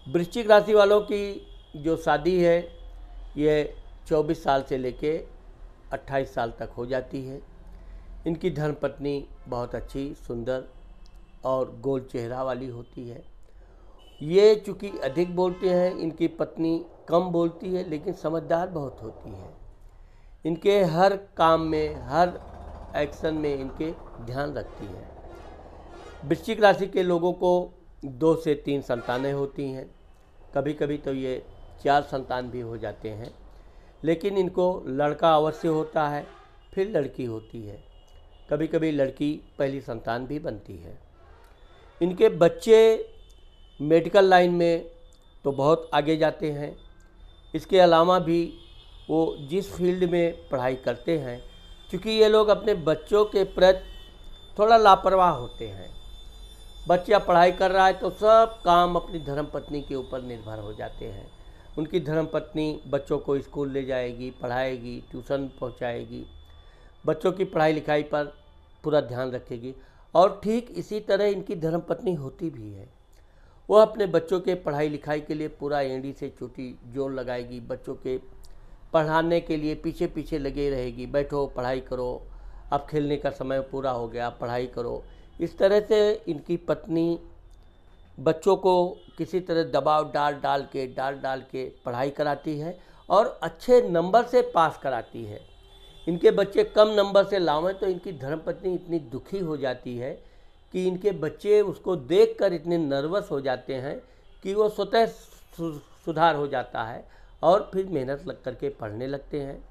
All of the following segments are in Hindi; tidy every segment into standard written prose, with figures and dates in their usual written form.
वृश्चिक राशि वालों की जो शादी है ये 24 साल से लेके 28 साल तक हो जाती है। इनकी धर्मपत्नी बहुत अच्छी, सुंदर और गोल चेहरा वाली होती है। ये चूँकि अधिक बोलते हैं, इनकी पत्नी कम बोलती है लेकिन समझदार बहुत होती है। इनके हर काम में, हर एक्शन में इनके ध्यान रखती है। वृश्चिक राशि के लोगों को 2 से 3 संतानें होती हैं, कभी कभी तो ये 4 संतान भी हो जाते हैं, लेकिन इनको लड़का अवश्य होता है, फिर लड़की होती है। कभी कभी लड़की पहली संतान भी बनती है। इनके बच्चे मेडिकल लाइन में तो बहुत आगे जाते हैं। इसके अलावा भी वो जिस फील्ड में पढ़ाई करते हैं, क्योंकि ये लोग अपने बच्चों के प्रति थोड़ा लापरवाह होते हैं। बच्चा पढ़ाई कर रहा है तो सब काम अपनी धर्मपत्नी के ऊपर निर्भर हो जाते हैं। उनकी धर्मपत्नी बच्चों को स्कूल ले जाएगी, पढ़ाएगी, ट्यूशन पहुंचाएगी, बच्चों की पढ़ाई लिखाई पर पूरा ध्यान रखेगी। और ठीक इसी तरह इनकी धर्मपत्नी होती भी है। वह अपने बच्चों के पढ़ाई लिखाई के लिए पूरा एड़ी से चोटी जोर लगाएगी, बच्चों के पढ़ाने के लिए पीछे पीछे लगे रहेगी। बैठो, पढ़ाई करो, अब खेलने का समय पूरा हो गया, पढ़ाई करो। इस तरह से इनकी पत्नी बच्चों को किसी तरह दबाव डाल डाल के पढ़ाई कराती है और अच्छे नंबर से पास कराती है। इनके बच्चे कम नंबर से लावें तो इनकी धर्मपत्नी इतनी दुखी हो जाती है कि इनके बच्चे उसको देखकर इतने नर्वस हो जाते हैं कि वो स्वतः सुधार हो जाता है और फिर मेहनत लग करके पढ़ने लगते हैं।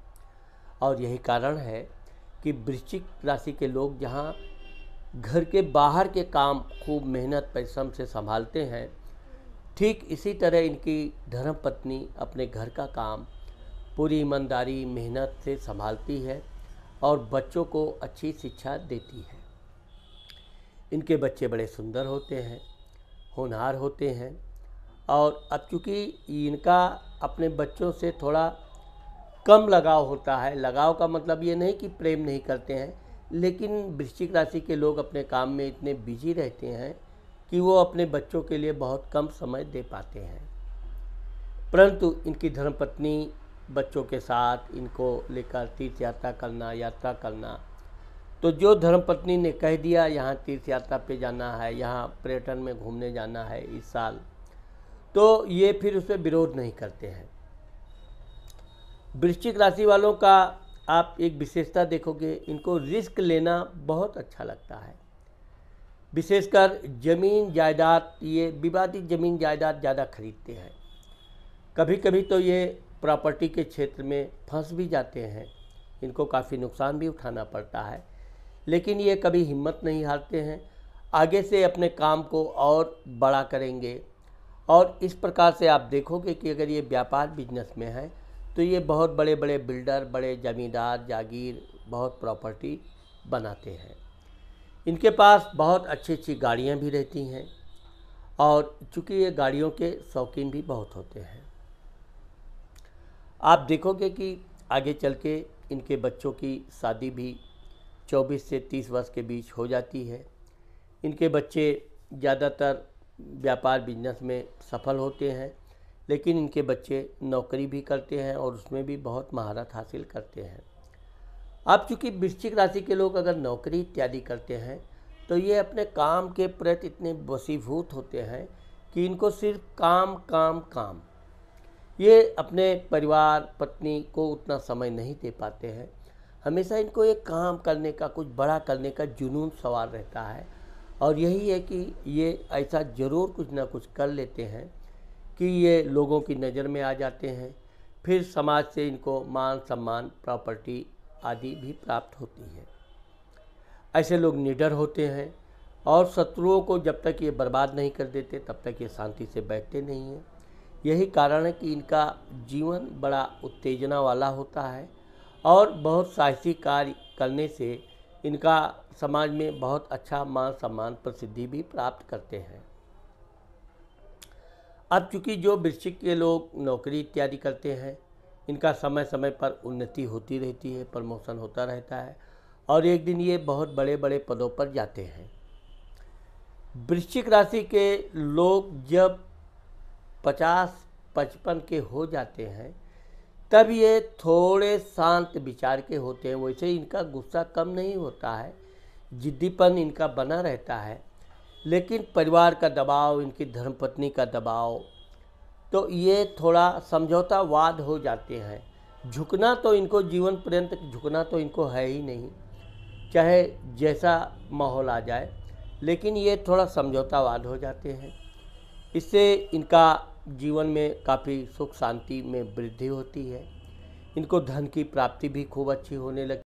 और यही कारण है कि वृश्चिक राशि के लोग जहाँ घर के बाहर के काम खूब मेहनत परिश्रम से संभालते हैं, ठीक इसी तरह इनकी धर्मपत्नी अपने घर का काम पूरी ईमानदारी मेहनत से संभालती है और बच्चों को अच्छी शिक्षा देती है। इनके बच्चे बड़े सुंदर होते हैं, होनहार होते हैं। और अब चूँकि इनका अपने बच्चों से थोड़ा कम लगाव होता है, लगाव का मतलब ये नहीं कि प्रेम नहीं करते हैं, लेकिन वृश्चिक राशि के लोग अपने काम में इतने बिजी रहते हैं कि वो अपने बच्चों के लिए बहुत कम समय दे पाते हैं। परंतु इनकी धर्मपत्नी बच्चों के साथ इनको लेकर तीर्थ यात्रा करना, तो जो धर्मपत्नी ने कह दिया यहाँ तीर्थ यात्रा पे जाना है, यहाँ पर्यटन में घूमने जाना है इस साल, तो ये फिर उसमें विरोध नहीं करते हैं। वृश्चिक राशि वालों का आप एक विशेषता देखोगे, इनको रिस्क लेना बहुत अच्छा लगता है। विशेषकर ज़मीन जायदाद, ये विवादित ज़मीन जायदाद ज़्यादा खरीदते हैं। कभी कभी तो ये प्रॉपर्टी के क्षेत्र में फंस भी जाते हैं, इनको काफ़ी नुकसान भी उठाना पड़ता है, लेकिन ये कभी हिम्मत नहीं हारते हैं, आगे से अपने काम को और बड़ा करेंगे। और इस प्रकार से आप देखोगे कि अगर ये व्यापार बिजनेस में है तो ये बहुत बड़े बड़े बिल्डर, बड़े ज़मींदार, जागीर, बहुत प्रॉपर्टी बनाते हैं। इनके पास बहुत अच्छी अच्छी गाड़ियाँ भी रहती हैं और चूँकि ये गाड़ियों के शौकीन भी बहुत होते हैं। आप देखोगे कि आगे चल के इनके बच्चों की शादी भी 24 से 30 वर्ष के बीच हो जाती है। इनके बच्चे ज़्यादातर व्यापार बिजनेस में सफल होते हैं, लेकिन इनके बच्चे नौकरी भी करते हैं और उसमें भी बहुत महारत हासिल करते हैं। अब चूँकि वृश्चिक राशि के लोग अगर नौकरी इत्यादि करते हैं तो ये अपने काम के प्रति इतने वशीभूत होते हैं कि इनको सिर्फ काम काम काम, ये अपने परिवार पत्नी को उतना समय नहीं दे पाते हैं। हमेशा इनको एक काम करने का, कुछ बड़ा करने का जुनून सवार रहता है और यही है कि ये ऐसा ज़रूर कुछ ना कुछ कर लेते हैं कि ये लोगों की नज़र में आ जाते हैं। फिर समाज से इनको मान सम्मान, प्रॉपर्टी आदि भी प्राप्त होती है। ऐसे लोग निडर होते हैं और शत्रुओं को जब तक ये बर्बाद नहीं कर देते तब तक ये शांति से बैठते नहीं हैं। यही कारण है कि इनका जीवन बड़ा उत्तेजना वाला होता है और बहुत साहसिक कार्य करने से इनका समाज में बहुत अच्छा मान सम्मान, प्रसिद्धि भी प्राप्त करते हैं। अब चूँकि जो वृश्चिक के लोग नौकरी इत्यादि करते हैं, इनका समय समय पर उन्नति होती रहती है, प्रमोशन होता रहता है और एक दिन ये बहुत बड़े बड़े पदों पर जाते हैं। वृश्चिक राशि के लोग जब 50-55 के हो जाते हैं तब ये थोड़े शांत विचार के होते हैं। वैसे इनका गुस्सा कम नहीं होता है, जिद्दीपन इनका बना रहता है, लेकिन परिवार का दबाव, इनकी धर्मपत्नी का दबाव, तो ये थोड़ा समझौतावाद हो जाते हैं। झुकना तो इनको जीवन पर्यंत झुकना तो इनको है ही नहीं, चाहे जैसा माहौल आ जाए, लेकिन ये थोड़ा समझौतावाद हो जाते हैं। इससे इनका जीवन में काफ़ी सुख शांति में वृद्धि होती है। इनको धन की प्राप्ति भी खूब अच्छी होने लगती है।